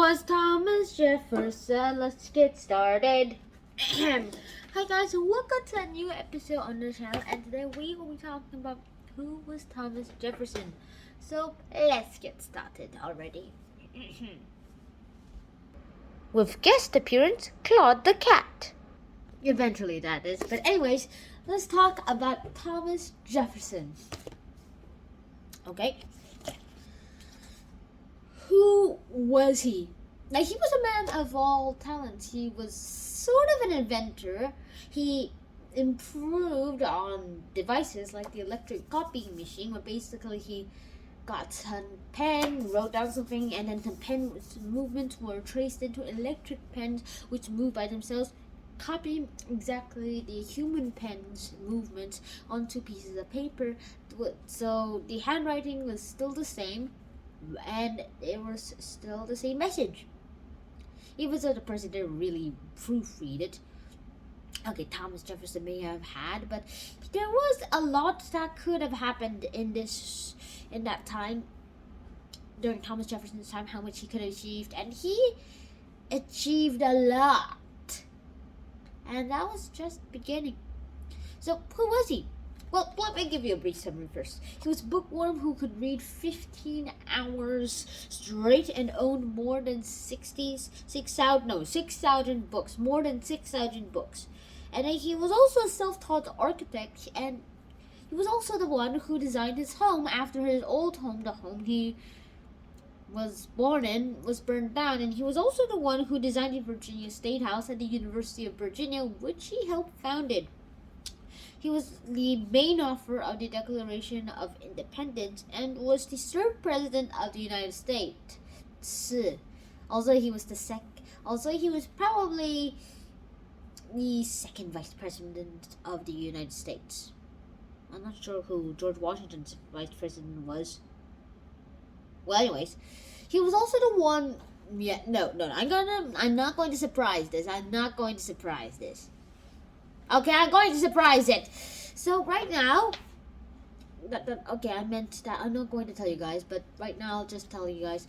was Thomas Jefferson? Let's get started. Hi guys, welcome to a new episode on the channel, and today we will be talking about who was Thomas Jefferson. So let's get started already. With guest appearance, Claude the cat. Eventually that is. But anyways, let's talk about Thomas Jefferson. Okay. Who was he? Now, he was a man of all talents. He was sort of an inventor. He improved on devices like the electric copying machine, where basically he got some pen, wrote down something, and then some pen movements were traced into electric pens, which moved by themselves, copying exactly the human pen's movements onto pieces of paper. So the handwriting was still the same, and it was still the same message, even though the person didn't really proofread it. Okay, Thomas Jefferson may have had, but there was a lot that could have happened in that time, during Thomas Jefferson's time, how much he could have achieved, and he achieved a lot. And that was just beginning. So, who was he? Well, let me give you a brief summary first. He was a bookworm who could read 15 hours straight and owned more than 6,000 books. More than 6,000 books. And he was also a self-taught architect, and he was also the one who designed his home after his old home, the home he was born in, was burned down. And he was also the one who designed the Virginia State House at the University of Virginia, which he helped founded. He was the main author of the Declaration of Independence and was the third president of the United States. Although he was probably the second vice president of the United States. I'm not sure who George Washington's vice president was. Well, anyways, he was also the one. Yeah, no. I'm not going to surprise this. Okay, I'm going to surprise it. So right now, okay, I meant that I'm not going to tell you guys, but right now I'll just tell you guys.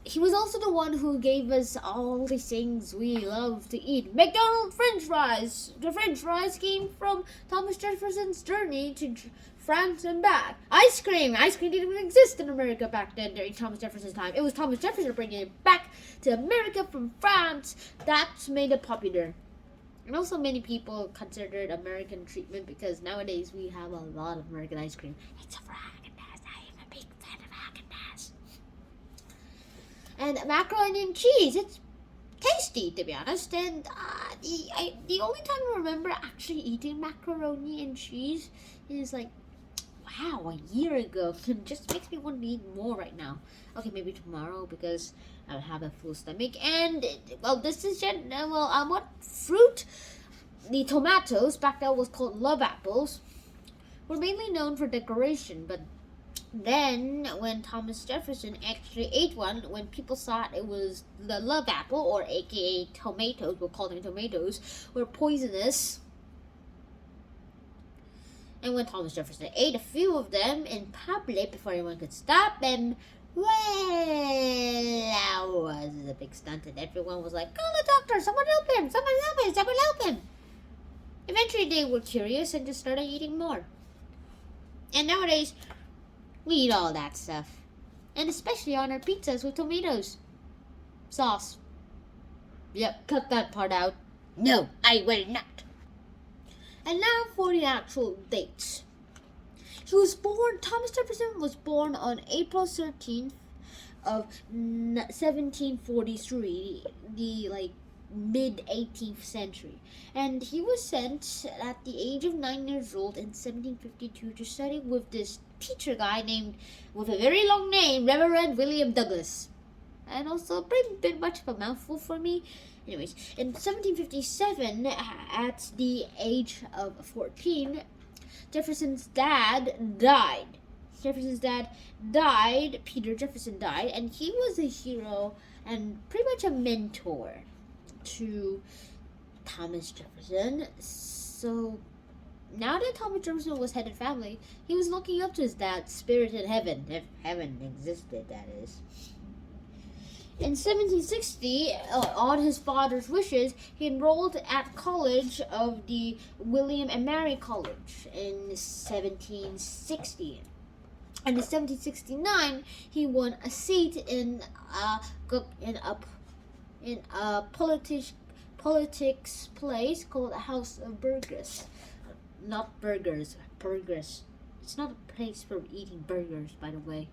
He was also the one who gave us all the things we love to eat. McDonald's French fries. The French fries came from Thomas Jefferson's journey to France and back. Ice cream. Ice cream didn't even exist in America back then during Thomas Jefferson's time. It was Thomas Jefferson bringing it back to America from France. That's made it popular. And also many people consider it American treatment because nowadays we have a lot of American ice cream. Except for Haagen-Dazs. I am a big fan of Haagen-Dazs. And macaroni and cheese. It's tasty, to be honest. And the only time I remember actually eating macaroni and cheese is like, wow, a year ago. It just makes me want to eat more right now. Okay, maybe tomorrow because I'll have a full stomach. And, well, what fruit? The tomatoes, back then was called love apples, were mainly known for decoration. But then, when Thomas Jefferson actually ate one, when people thought it was the love apple, or aka tomatoes, we'll call them tomatoes, were poisonous. And when Thomas Jefferson ate a few of them in public before anyone could stop him, well, that was a big stunt, and everyone was like, call the doctor, someone help him, someone help him. Eventually they were curious and just started eating more. And nowadays, we eat all that stuff. And especially on our pizzas with tomatoes sauce. Yep, cut that part out. No, I will not. And now for the actual dates. Thomas Jefferson was born on April 13th of 1743, the mid-18th century. And he was sent at the age of 9 years old in 1752 to study with this teacher guy named, with a very long name, Reverend William Douglas. And also a bit much of a mouthful for me. Anyways, in 1757, at the age of 14, Jefferson's dad died. Peter Jefferson died, and he was a hero and pretty much a mentor to Thomas Jefferson. So now that Thomas Jefferson was head of family, he was looking up to his dad's spirit in heaven, if heaven existed, that is. In 1760, on his father's wishes, he enrolled at college of the William and Mary College in 1760. And in 1769, he won a seat in a politics place called the House of Burgess. Not burgers, burgers. It's not a place for eating burgers, by the way.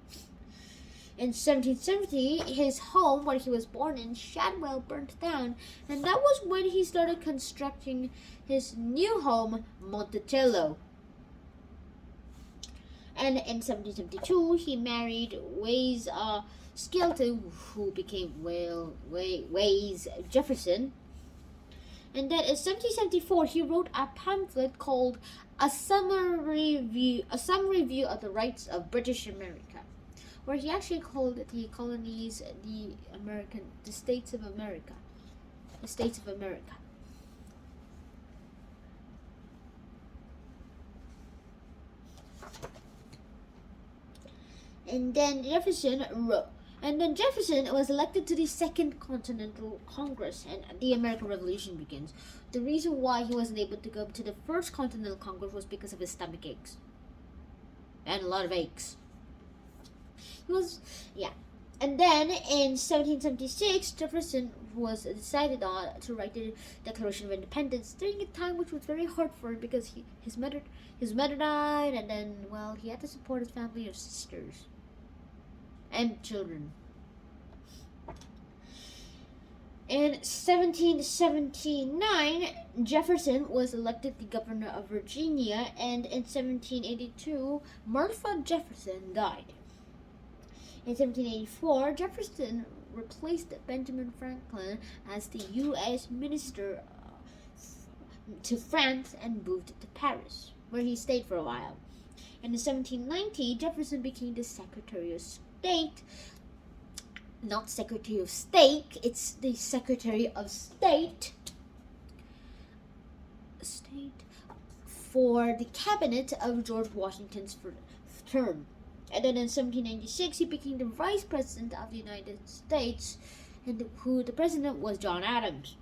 In 1770, his home, where he was born in Shadwell, burnt down, and that was when he started constructing his new home, Monticello. And in 1772, he married Ways Skelton, who became Ways Jefferson. And then in 1774, he wrote a pamphlet called A Summary View of the Rights of British America, where he actually called the colonies the States of America. The States of America. And then Jefferson was elected to the Second Continental Congress, and the American Revolution begins. The reason why he wasn't able to go to the First Continental Congress was because of his stomach aches. And a lot of aches. And then in 1776, Jefferson was decided on to write the Declaration of Independence during a time which was very hard for him because his mother died, and then he had to support his family of sisters and children. In 1779, Jefferson was elected the governor of Virginia, and in 1782, Martha Jefferson died. In 1784, Jefferson replaced Benjamin Franklin as the U.S. minister to France and moved to Paris, where he stayed for a while. And in 1790, Jefferson became the Secretary of State. Not Secretary of State, it's the Secretary of State for the cabinet of George Washington's term. And then in 1796, he became the Vice President of the United States, and the president was John Adams.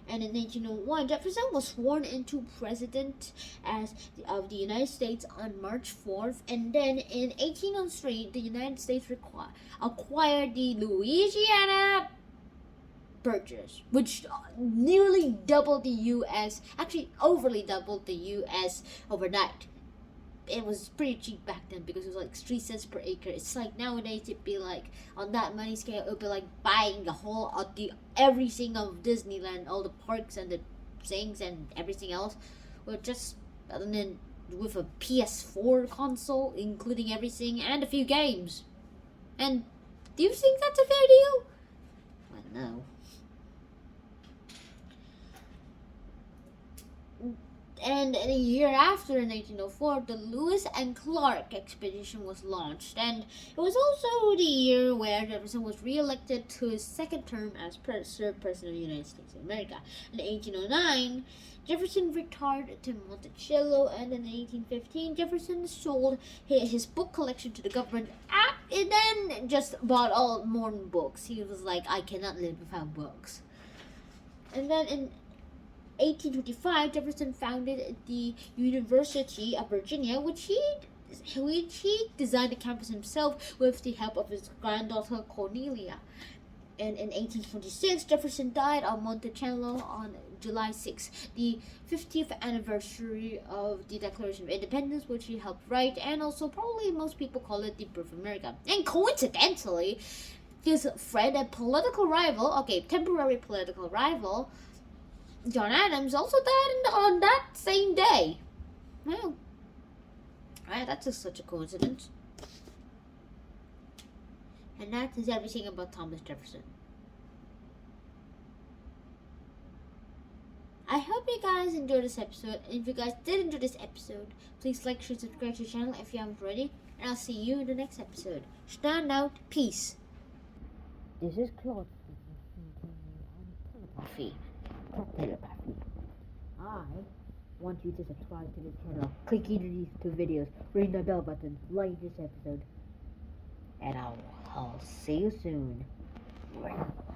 And in 1901, Jefferson was sworn into President of the United States on March 4th. And then in 1803, the United States acquired the Louisiana Purchase, which nearly doubled the U.S., actually overly doubled the U.S. overnight. It was pretty cheap back then because it was like 3 cents per acre. It's like nowadays it'd be like, on that money scale, it would be like buying the whole of everything of Disneyland, all the parks and the things and everything else, with with a PS4 console, including everything and a few games. And do you think that's a fair deal? I don't know. And a year after, in 1904, the Lewis and Clark expedition was launched, and it was also the year where Jefferson was re-elected to his second term as President of the United States of America. In 1809, Jefferson retired to Monticello, and in 1815, Jefferson sold his book collection to the government, and then just bought all more books. He was like, I cannot live without books. And then in 1825, Jefferson founded the University of Virginia, which he designed the campus himself with the help of his granddaughter Cornelia. And in 1826, Jefferson died on Monticello on July 6, the 50th anniversary of the Declaration of Independence, which he helped write, and also probably most people call it the birth of America. And coincidentally, his friend and temporary political rival, John Adams, also died on that same day. Well, that's just such a coincidence. And that is everything about Thomas Jefferson. I hope you guys enjoyed this episode. And if you guys did enjoy this episode, please like, share, subscribe to the channel if you haven't already. And I'll see you in the next episode. Stand out. Peace. This is Claude. Telepathy. I want you to subscribe to the channel. Click either of these 2 videos. Ring the bell button. Like this episode. And I'll see you soon. Bye.